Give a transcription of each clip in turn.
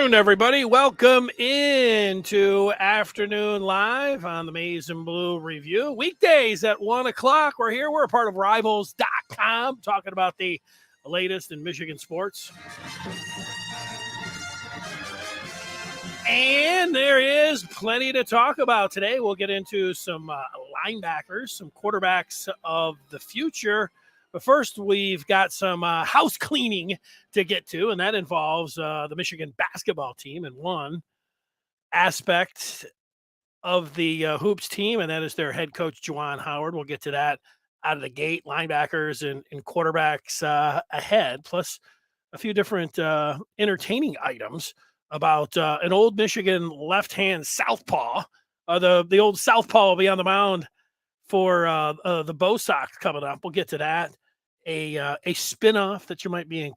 afternoon, everybody. Welcome into Afternoon Live on the Maize and Blue Review. Weekdays at 1 o'clock. We're here. We're a part of Rivals.com, talking about the latest in Michigan sports. And there is plenty to talk about today. We'll get into some linebackers, some quarterbacks of the future. But first, we've got some house cleaning to get to, and that involves the Michigan basketball team and one aspect of the Hoops team, and that is their head coach, Juwan Howard. We'll get to that out of the gate, linebackers and quarterbacks ahead, plus a few different entertaining items about an old Michigan left-hand southpaw. The old southpaw will be on the mound for the Bo Sox coming up. We'll get to that. A spin-off that you might be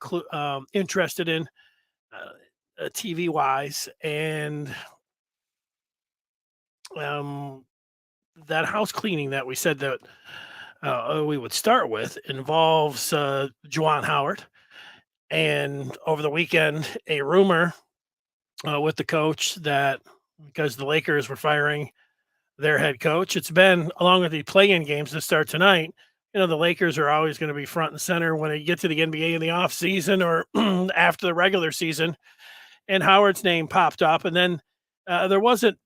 interested in TV-wise. And that house cleaning that we said that we would start with involves Juwan Howard. And over the weekend, a rumor with the coach that because the Lakers were firing their head coach, it's been, along with the play-in games that start tonight, the Lakers are always going to be front and center when they get to the NBA in the offseason or after the regular season. And Howard's name popped up, and then there wasn't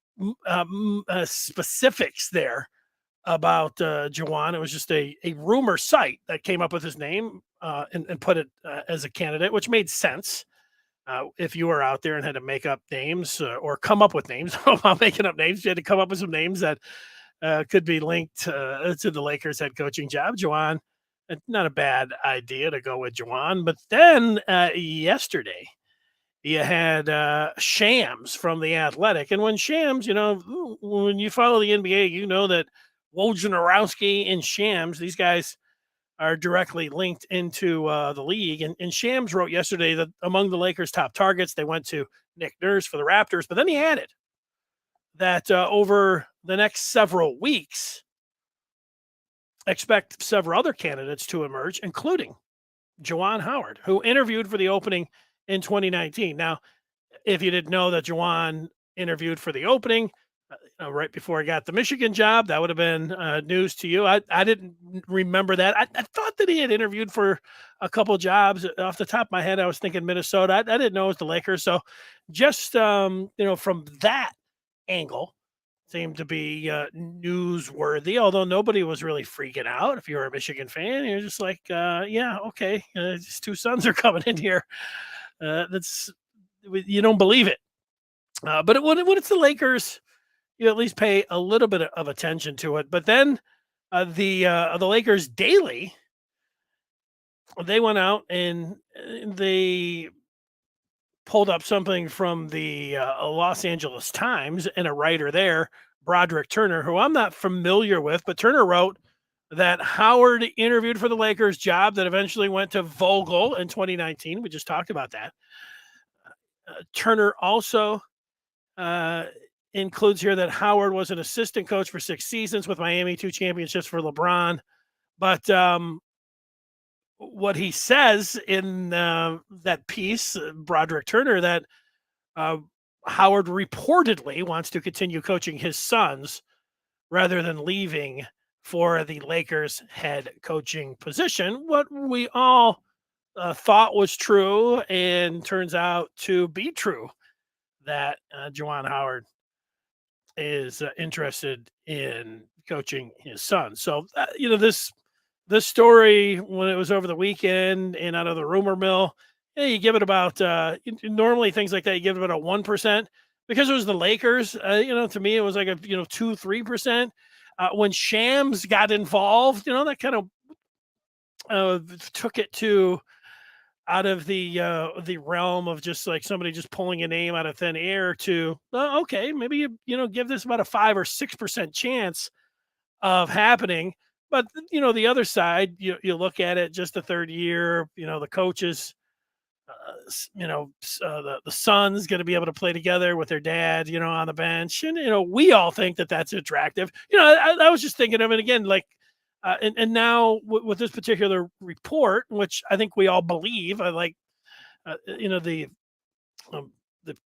specifics there about Juwan. It was just a rumor site that came up with his name and put it as a candidate, which made sense. If you were out there and had to make up names or come up with names, while making up names, you had to come up with some names that could be linked to the Lakers head coaching job. Juwan, not a bad idea to go with Juwan. But then yesterday, you had Shams from The Athletic. And when Shams, when you follow the NBA, you know that Wojnarowski and Shams, these guys are directly linked into the league. And Shams wrote yesterday that among the Lakers' top targets, they went to Nick Nurse for the Raptors. But then he added that over the next several weeks, expect several other candidates to emerge, including Juwan Howard, who interviewed for the opening in 2019. Now, if you didn't know that Juwan interviewed for the opening, right before he got the Michigan job, that would have been news to you. I didn't remember that. I thought that he had interviewed for a couple jobs. Off the top of my head, I was thinking Minnesota. I didn't know it was the Lakers. So just, from that angle, seemed to be newsworthy, although nobody was really freaking out. If you're a Michigan fan, you're just like, yeah, okay, his two sons are coming in here. You don't believe it. But when it's the Lakers, you at least pay a little bit of attention to it. But then the Lakers Daily, they went out and they pulled up something from the Los Angeles Times, and a writer there, Broderick Turner, who I'm not familiar with, but Turner wrote that Howard interviewed for the Lakers job that eventually went to Vogel in 2019. We just talked about that. Turner also includes here that Howard was an assistant coach for 6 seasons with Miami, 2 championships for LeBron. But what he says in that piece, Broderick Turner, that Howard reportedly wants to continue coaching his sons rather than leaving for the Lakers head coaching position. What we all thought was true and turns out to be true, that Juwan Howard is interested in coaching his son. So, this story, when it was over the weekend and out of the rumor mill, you give it about, normally things like that, you give it about a 1%. Because it was the Lakers, to me, it was like a, 2-3%. When Shams got involved, that kind of took it to out of the realm of just like somebody just pulling a name out of thin air to, okay, maybe give this about a 5 or 6% chance of happening. But the other side, you look at it, just the third year, the coaches, the son's going to be able to play together with their dad, on the bench, and we all think that that's attractive. I was just thinking of it again, like. And now with this particular report, which I think we all believe, I like, the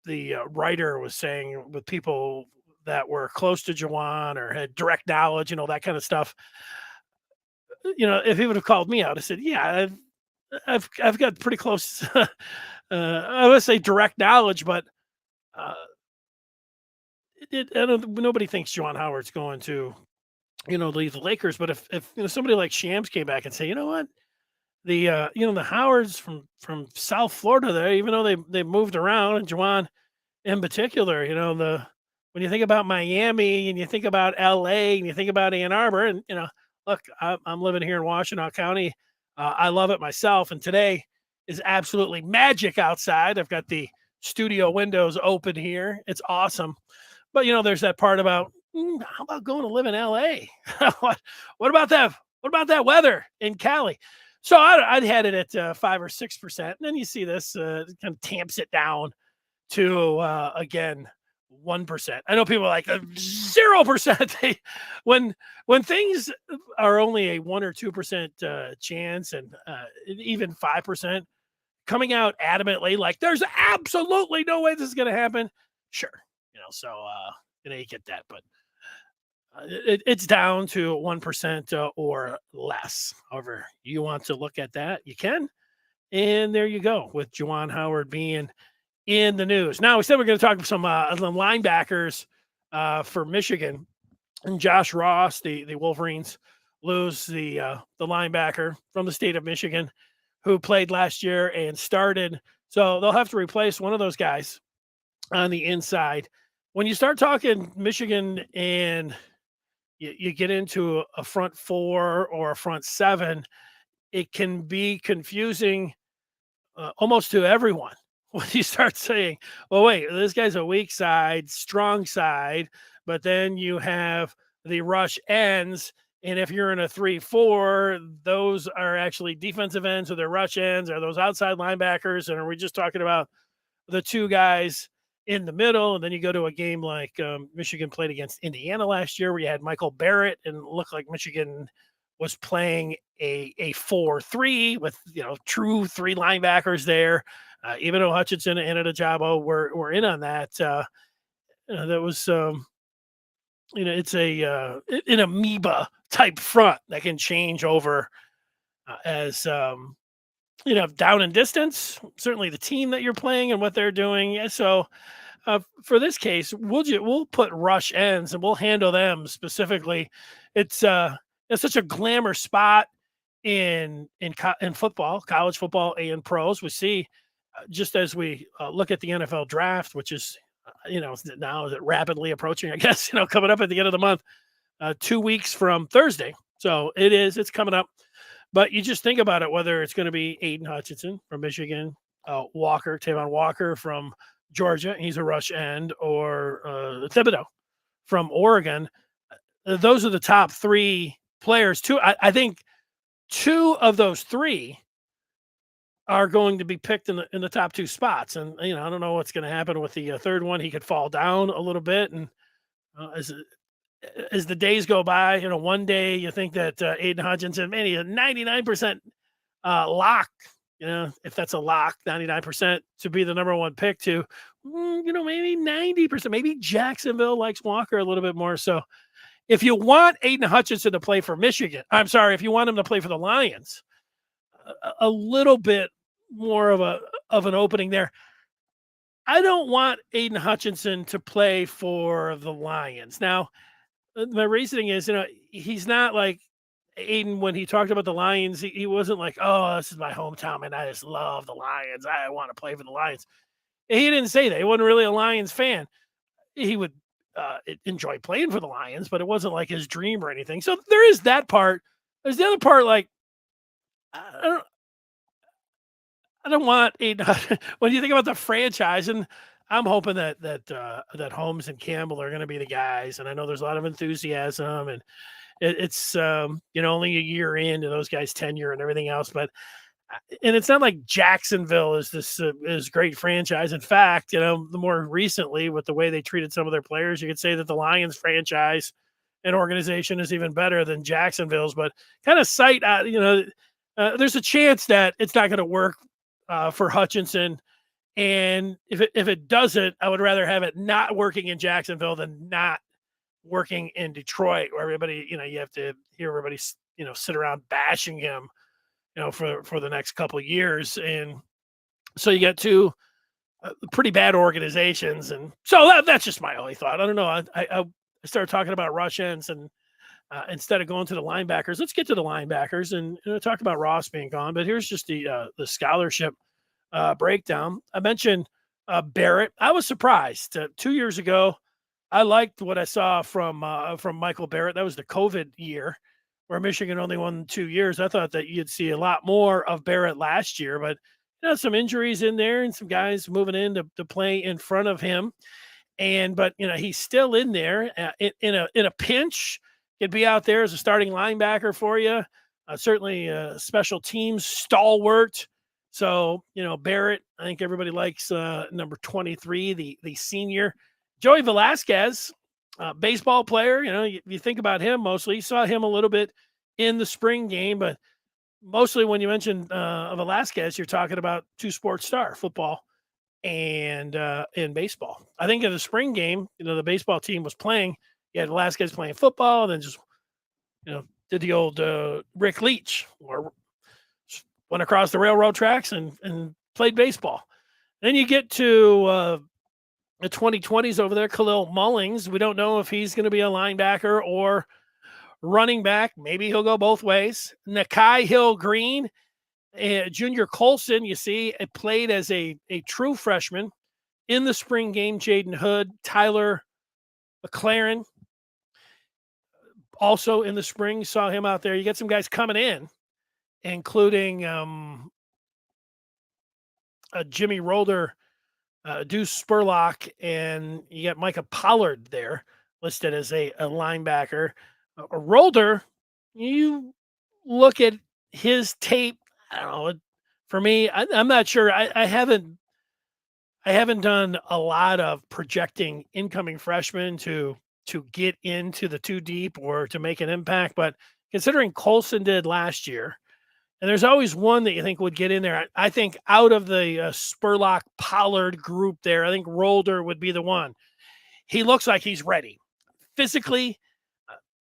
the writer was saying with people that were close to Juwan or had direct knowledge, that kind of stuff. If he would have called me out, I said, "Yeah, I've got pretty close." I would say direct knowledge, but uh, nobody thinks Juwan Howard's going to leave the Lakers. But if somebody like Shams came back and say, you know what, the Howards from South Florida, there, even though they moved around, and Juwan in particular, the when you think about Miami and you think about LA and you think about Ann Arbor, and look, I'm living here in Washtenaw County. I love it myself, and today is absolutely magic outside. I've got the studio windows open here. It's awesome. But there's that part about how about going to live in LA? what about that? What about that weather in Cali? So I'd had it at 5 or 6%, and then you see this kind of tamps it down to again 1%. I know people are like 0%. When things are only a 1 or 2% chance, and even 5%, coming out adamantly like there's absolutely no way this is going to happen. Sure, so you get that, but it's down to 1% or less. However you want to look at that, you can. And there you go with Juwan Howard being in the news. Now, we said we're going to talk about some linebackers for Michigan. And Josh Ross, the Wolverines, lose the linebacker from the state of Michigan who played last year and started. So they'll have to replace one of those guys on the inside. When you start talking Michigan and you get into a front four or a front seven, it can be confusing almost to everyone. When you start saying, well, wait, this guy's a weak side, strong side, but then you have the rush ends. And if you're in a 3-4, those are actually defensive ends, or they're rush ends, or those outside linebackers. And are we just talking about the two guys in the middle? And then you go to a game like Michigan played against Indiana last year, where you had Michael Barrett, and it looked like Michigan was playing a 4-3 with true three linebackers there. Even though Hutchinson and Adejabo were in on that, that was it's an amoeba type front that can change over as down in distance. Certainly, the team that you're playing and what they're doing. Yeah, so for this case, we'll put rush ends and we'll handle them specifically. It's such a glamour spot in football, college football, and pros. We see just as we look at the NFL draft, which is now is it rapidly approaching, I guess, coming up at the end of the month, 2 weeks from Thursday. So it's coming up. But you just think about it, whether it's going to be Aiden Hutchinson from Michigan, Tavon Walker from Georgia, he's a rush end, or Thibodeau from Oregon. Those are the top three players. I think two of those three are going to be picked in the top two spots. And, I don't know what's going to happen with the third one. He could fall down a little bit. And as the days go by, one day you think that Aiden Hutchinson, man, he's a 99% lock, if that's a lock, 99% to be the number one pick to, maybe 90%, maybe Jacksonville likes Walker a little bit more. So if you want Aiden Hutchinson to play for Michigan, if you want him to play for the Lions, a little bit more of an opening there. I don't want Aiden Hutchinson to play for the Lions. Now, my reasoning is, he's not like Aiden when he talked about the Lions. He wasn't like, oh, this is my hometown, man. I just love the Lions. I want to play for the Lions. He didn't say that. He wasn't really a Lions fan. He would enjoy playing for the Lions, but it wasn't like his dream or anything. So there is that part. There's the other part, like, I don't want Aiden. When you think about the franchise, and I'm hoping that Holmes and Campbell are going to be the guys. And I know there's a lot of enthusiasm, and it's only a year into those guys' tenure and everything else. But and it's not like Jacksonville is this is great franchise. In fact, the more recently with the way they treated some of their players, you could say that the Lions franchise and organization is even better than Jacksonville's. But kind of there's a chance that it's not going to work for Hutchinson And if it doesn't, I would rather have it not working in Jacksonville than not working in Detroit, where everybody, you have to hear everybody, sit around bashing him, for the next couple of years. And so you get two pretty bad organizations. And so that's just my only thought. I don't know. I started talking about rush ends, and instead of going to the linebackers, let's get to the linebackers and talk about Ross being gone. But here's just the scholarship breakdown. I mentioned Barrett. I was surprised. 2 years ago, I liked what I saw from Michael Barrett. That was the COVID year where Michigan only won 2 years. I thought that you'd see a lot more of Barrett last year, but some injuries in there and some guys moving in to play in front of him. But he's still in there in a pinch. Could be out there as a starting linebacker for you. Certainly special teams stalwart. So Barrett, I think everybody likes number 23, the senior. Joey Velasquez, baseball player. You think about him mostly. You saw him a little bit in the spring game, but mostly when you mention Velasquez, you're talking about two sports star, football and in baseball. I think in the spring game, the baseball team was playing. You had Velasquez playing football, then just did the old Rick Leach, or went across the railroad tracks and played baseball. Then you get to the 2020s over there, Khalil Mullings. We don't know if he's going to be a linebacker or running back. Maybe he'll go both ways. Nakai Hill-Green, Junior Colson, you see, it played as a true freshman in the spring game. Jaden Hood, Tyler McLaren, also in the spring, saw him out there. You get some guys coming in, including Jimmy Rolder, Deuce Spurlock, and you got Micah Pollard there listed as a linebacker. Rolder, you look at his tape, I don't know. For me, I'm not sure. I haven't done a lot of projecting incoming freshmen to get into the two deep or to make an impact. But considering Colson did last year, and there's always one that you think would get in there. I think out of the Spurlock Pollard group there, I think Rolder would be the one. He looks like he's ready physically.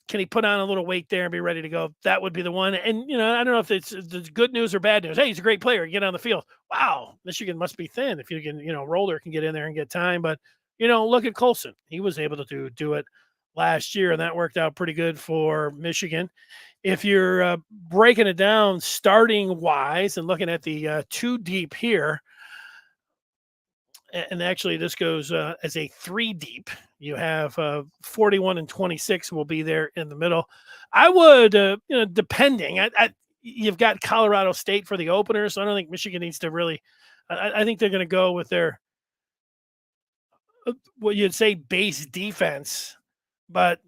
Can he put on a little weight there and be ready to go? That would be the one. And, I don't know if it's good news or bad news. Hey, he's a great player. Get on the field. Wow, Michigan must be thin if you can, Rolder can get in there and get time. But, look at Colson. He was able to do it last year, and that worked out pretty good for Michigan. If you're breaking it down starting-wise and looking at the two deep here, and actually this goes as a three deep. You have 41 and 26 will be there in the middle. I would, depending. You've got Colorado State for the opener, so I don't think Michigan needs to really. I think they're going to go with their what you'd say base defense, but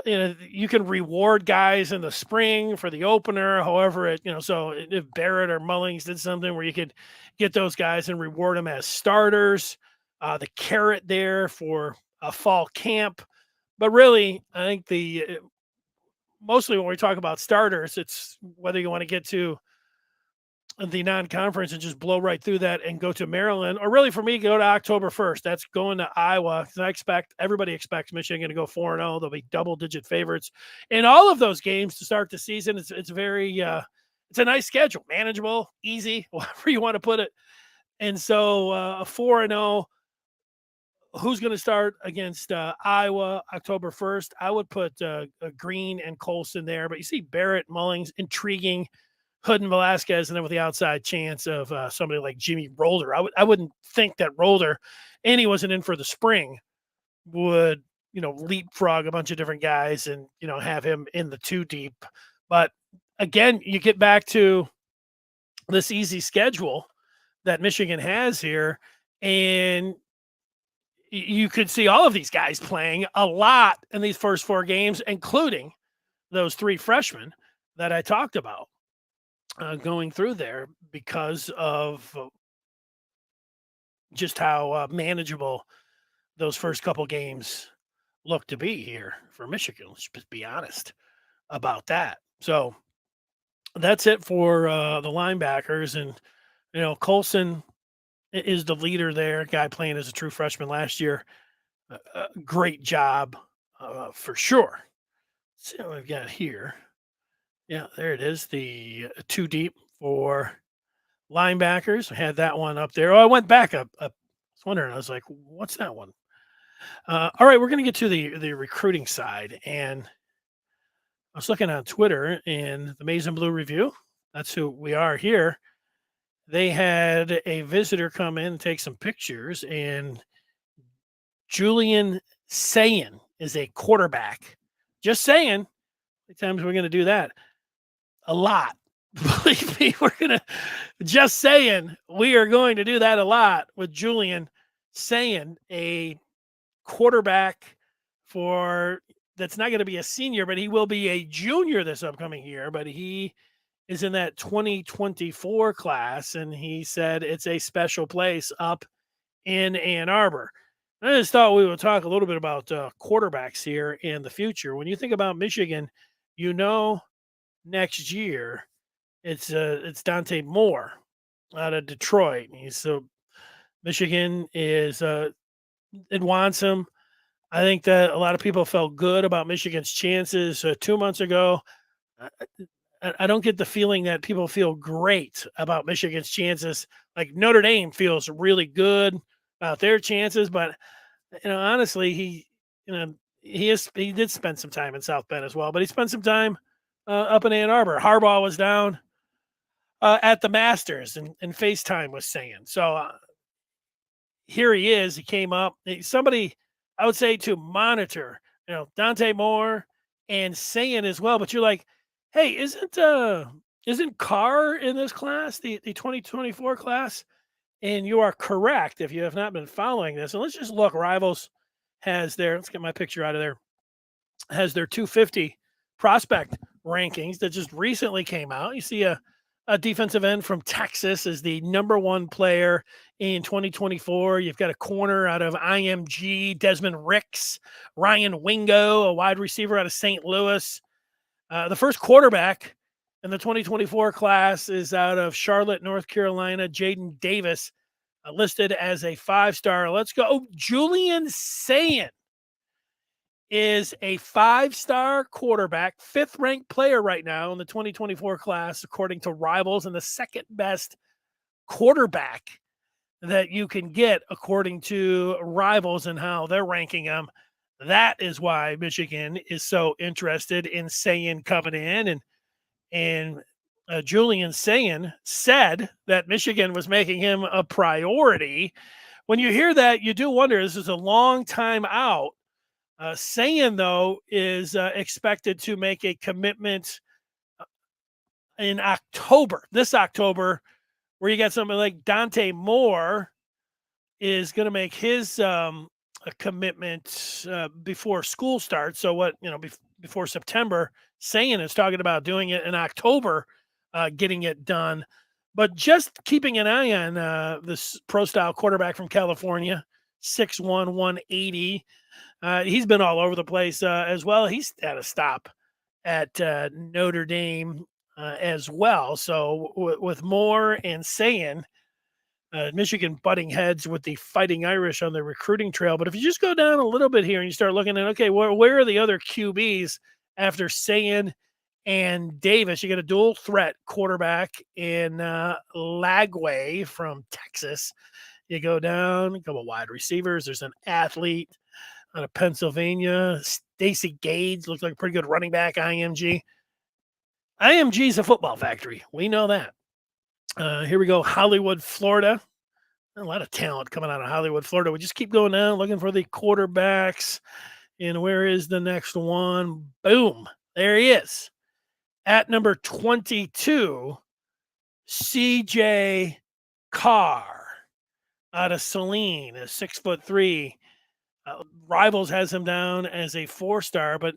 you can reward guys in the spring for the opener. However, so if Barrett or Mullings did something where you could get those guys and reward them as starters, the carrot there for a fall camp. But really, I think mostly when we talk about starters, it's whether you want to get to the non-conference and just blow right through that and go to Maryland, or really for me, go to October 1st. That's going to Iowa. Everybody expects Michigan to go 4-0. They'll be double-digit favorites in all of those games to start the season. It's very it's a nice schedule, manageable, easy, whatever you want to put it. And so a 4-0. Who's going to start against Iowa October 1st? I would put Green and Colson there, but you see Barrett, Mullings, intriguing. Hood and Velasquez, and then with the outside chance of somebody like Jimmy Rolder. I wouldn't think that Rolder, and he wasn't in for the spring, would leapfrog a bunch of different guys and have him in the two deep. But again, you get back to this easy schedule that Michigan has here, and you could see all of these guys playing a lot in these first four games, including those three freshmen that I talked about. Going through there because of just how manageable those first couple games look to be here for Michigan. Let's just be honest about that. So that's it for the linebackers. And, Colson, is the leader there. Guy playing as a true freshman last year. Great job for sure. Let's see what we've got here. Yeah, there it is. The two deep for linebackers. I had that one up there. Oh, I went back up. I was wondering. I was like, what's that one? All right, we're going to get to the recruiting side, and I was looking on Twitter and the Maize and Blue Review. That's who we are here. They had a visitor come in and take some pictures, and Julian Sayin is a quarterback. Just saying. How many times we're going to do that? A lot. Believe me, we're going to just saying we are going to do that a lot with Julian Sayin, a quarterback for that's not going to be a senior, but he will be a junior this upcoming year. But he is in that 2024 class, and he said it's a special place up in Ann Arbor. I just thought we would talk a little bit about quarterbacks here in the future. When you think about Michigan, you know, next year it's Dante Moore out of Detroit. He's so Michigan is it wants him. I think that a lot of people felt good about Michigan's chances 2 months ago. I, I don't get the feeling that people feel great about Michigan's chances. Like Notre Dame feels really good about their chances, but honestly, he did spend some time in South Bend as well, but he spent some time up in Ann Arbor. Harbaugh was down at the Masters, and FaceTime was saying so. Here he is. He came up. Somebody I would say to monitor, Dante Moore and saying as well. But you're like, hey, isn't Carr in this class, the 2024 class? And you are correct if you have not been following this. And let's just look. Rivals has their, let's get my picture out of there, has their 250 prospect rankings that just recently came out. You see a defensive end from Texas is the number one player in 2024. You've got a corner out of IMG, Desmond Ricks, Ryan Wingo, a wide receiver out of St. Louis. The first quarterback in the 2024 class is out of Charlotte, North Carolina, Jaden Davis, listed as a 5-star. Let's go. Oh, Julian Sayin is a 5-star quarterback, 5th-ranked player right now in the 2024 class, according to Rivals, and the second best quarterback that you can get according to Rivals and how they're ranking them. That is why Michigan is so interested in Sayin coming in, and Julian Sayin said that Michigan was making him a priority. When you hear that, you do wonder, this is a long time out. Sayin, though, is expected to make a commitment in October, this October, where you got something like Dante Moore is going to make his a commitment before school starts. So before September, Sayin is talking about doing it in October, getting it done. But just keeping an eye on this pro-style quarterback from California, 6'1", 180. He's been all over the place as well. He's had a stop at Notre Dame as well. So with Moore and Sayin, Michigan butting heads with the Fighting Irish on the recruiting trail. But if you just go down a little bit here and you start looking at, okay, where are the other QBs after Sayin and Davis? You got a dual threat quarterback in Lagway from Texas. You go down, a couple wide receivers. There's an athlete out of Pennsylvania. Stacy Gades looks like a pretty good running back, IMG. IMG's a football factory. We know that. Here we go, Hollywood, Florida. A lot of talent coming out of Hollywood, Florida. We just keep going down, looking for the quarterbacks. And where is the next one? Boom. There he is. At number 22, CJ Carr out of Saline, a 6'3". Rivals has him down as a 4-star, but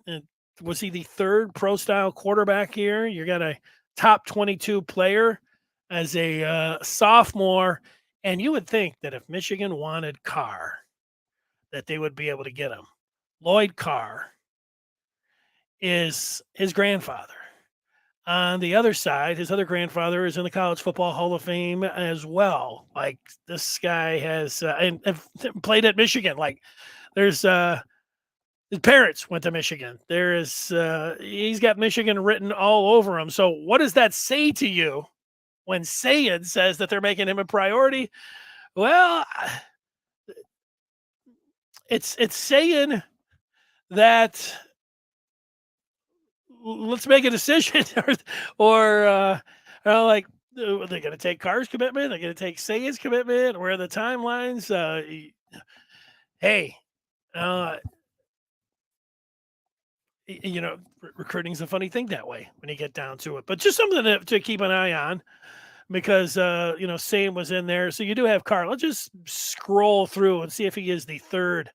was he the 3rd pro-style quarterback here? You got a top 22 player as a sophomore, and you would think that if Michigan wanted Carr, that they would be able to get him. Lloyd Carr is his grandfather. On the other side, his other grandfather is in the College Football Hall of Fame as well. Like this guy has and played at Michigan. Like there's his parents went to Michigan. There is he's got Michigan written all over him. So what does that say to you when Sayan says that they're making him a priority? Well, it's saying that let's make a decision or like are they going to take Carr's commitment? They're going to take Sayan's commitment? Where are the timelines? Hey, uh, recruiting's a funny thing that way when you get down to it. But just something to keep an eye on because Sayan was in there, so you do have Carr. Let's just scroll through and see if he is the third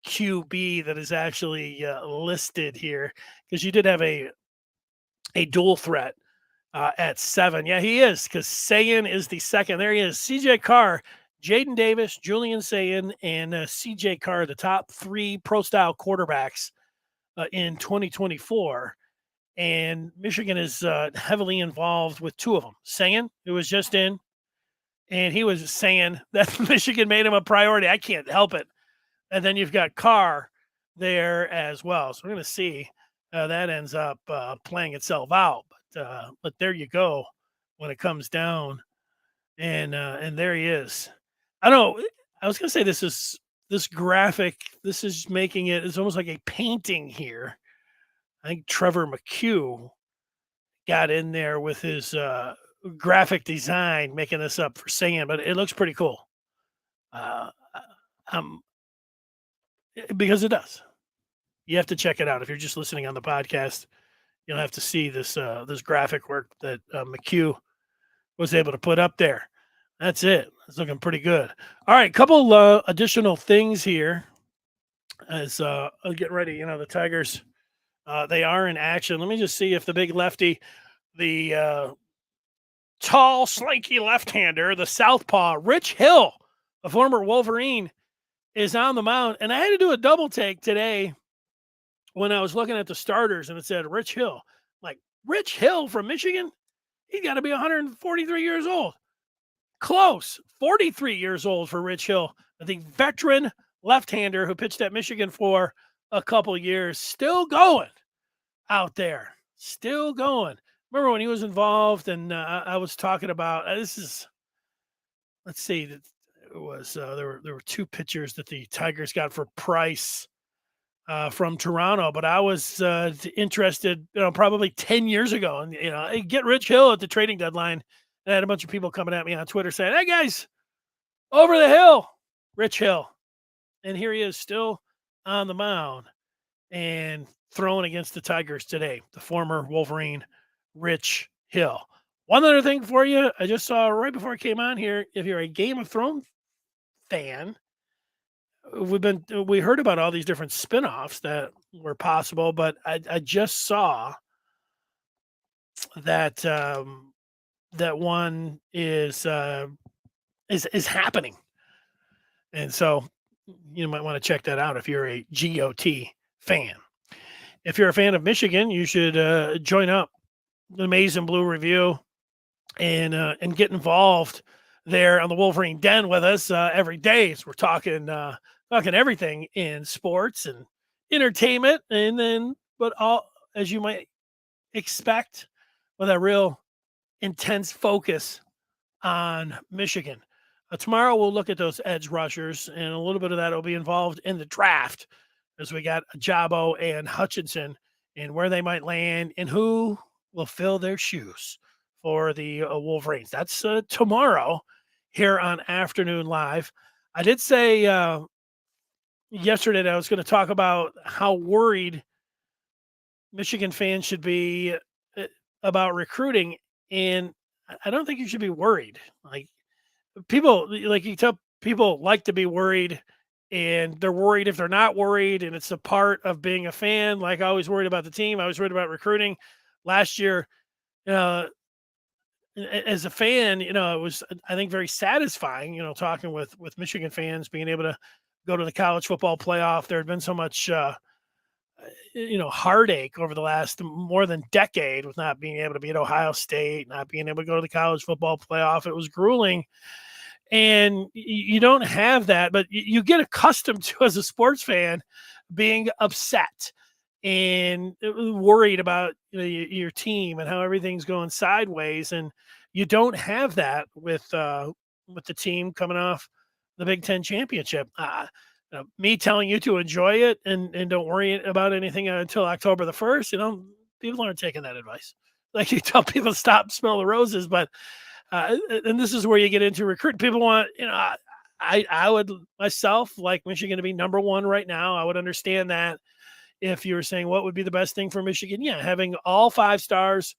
QB that is actually listed here because you did have a dual threat at 7. Yeah, he is because Sayan is the second. There he is. CJ Carr, Jaden Davis, Julian Sayan, and CJ Carr, the top 3 pro style quarterbacks in 2024. And Michigan is heavily involved with 2 of them. Sayan, who was just in, and he was saying that Michigan made him a priority. I can't help it. And then you've got Carr there as well. So we're going to see how that ends up playing itself out. But there you go when it comes down. And there he is. I don't know. I was going to say this graphic. This is making it's almost like a painting here. I think Trevor McHugh got in there with his graphic design, making this up for Sayan, but it looks pretty cool. Because it does. You have to check it out. If you're just listening on the podcast, you'll have to see this graphic work that McHugh was able to put up there. That's it. It's looking pretty good. All right, couple additional things here as I'll get ready. The Tigers, they are in action. Let me just see if the big lefty, the tall, slinky left-hander, the southpaw, Rich Hill, a former Wolverine, is on the mound. And I had to do a double take today when I was looking at the starters and it said Rich Hill. Like, Rich Hill from Michigan? He's got to be 143 years old. Close. 43 years old for Rich Hill, the veteran left-hander who pitched at Michigan for a couple years. Still going out there. Still going. Remember when he was involved and I was talking about, let's see, it was there were 2 pitchers that the Tigers got for Price from Toronto, but I was interested, probably 10 years ago, and get Rich Hill at the trading deadline. And I had a bunch of people coming at me on Twitter saying, "Hey guys, over the hill, Rich Hill," and here he is, still on the mound and throwing against the Tigers today. The former Wolverine, Rich Hill. One other thing for you, I just saw right before I came on here. If you're a Game of Thrones fan, we heard about all these different spinoffs that were possible, but I just saw that that one is happening, and so you might want to check that out if you're a GOT fan. If you're a fan of Michigan, you should join up the Amazing Blue Review and get involved there on the Wolverine Den with us every day. So we're talking everything in sports and entertainment, and then but all as you might expect with a real intense focus on Michigan. Tomorrow we'll look at those edge rushers, and a little bit of that will be involved in the draft as we got Jabo and Hutchinson and where they might land and who will fill their shoes for the Wolverines. That's tomorrow here on Afternoon Live. I did say yesterday that I was going to talk about how worried Michigan fans should be about recruiting, and I don't think you should be worried. Like people, like you tell people like to be worried, and they're worried if they're not worried, and it's a part of being a fan. Like I was worried about the team, I was worried about recruiting. Last year, as a fan, it was, I think, very satisfying, talking with Michigan fans, being able to go to the college football playoff. There had been so much, heartache over the last more than decade with not being able to beat Ohio State, not being able to go to the college football playoff. It was grueling. And you don't have that, but you get accustomed to, as a sports fan, being upset and worried about your team and how everything's going sideways. And you don't have that with the team coming off the Big Ten championship. Me telling you to enjoy it and don't worry about anything until October the 1st, people aren't taking that advice. Like, you tell people to stop, smell the roses, but and this is where you get into recruiting. People want, I would myself like Michigan to be number one right now. I would understand that if you were saying what would be the best thing for Michigan. Yeah, having all 5 stars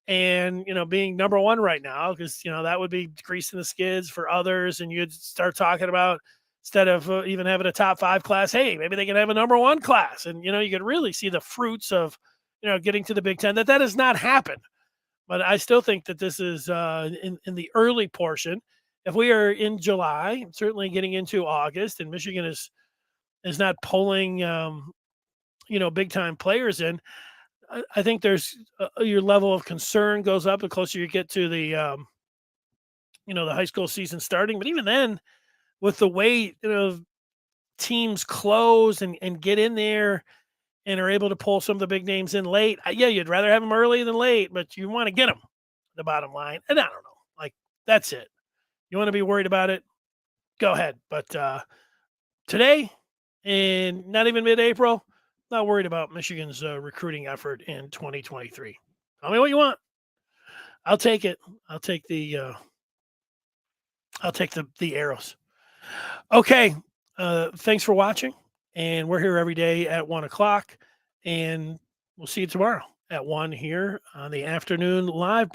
and, being number one right now, because, that would be greasing the skids for others. And you'd start talking about, instead of even having a top 5 class, hey, maybe they can have a number 1 class. And, you could really see the fruits of, getting to the Big Ten. That has not happened. But I still think that this is in the early portion. If we are in July, certainly getting into August, and Michigan is not pulling, big time players in, I think there's your level of concern goes up the closer you get to the the high school season starting. But even then, with the way teams close and get in there and are able to pull some of the big names in late, yeah, you'd rather have them early than late, but you want to get them. The bottom line, and I don't know, like, that's it. You want to be worried about it? Go ahead. But today, and not even mid-April, not worried about Michigan's recruiting effort in 2023. Tell me what you want. I'll take it. I'll take the arrows. Okay. Thanks for watching. And we're here every day at 1:00, and we'll see you tomorrow at 1 here on the afternoon live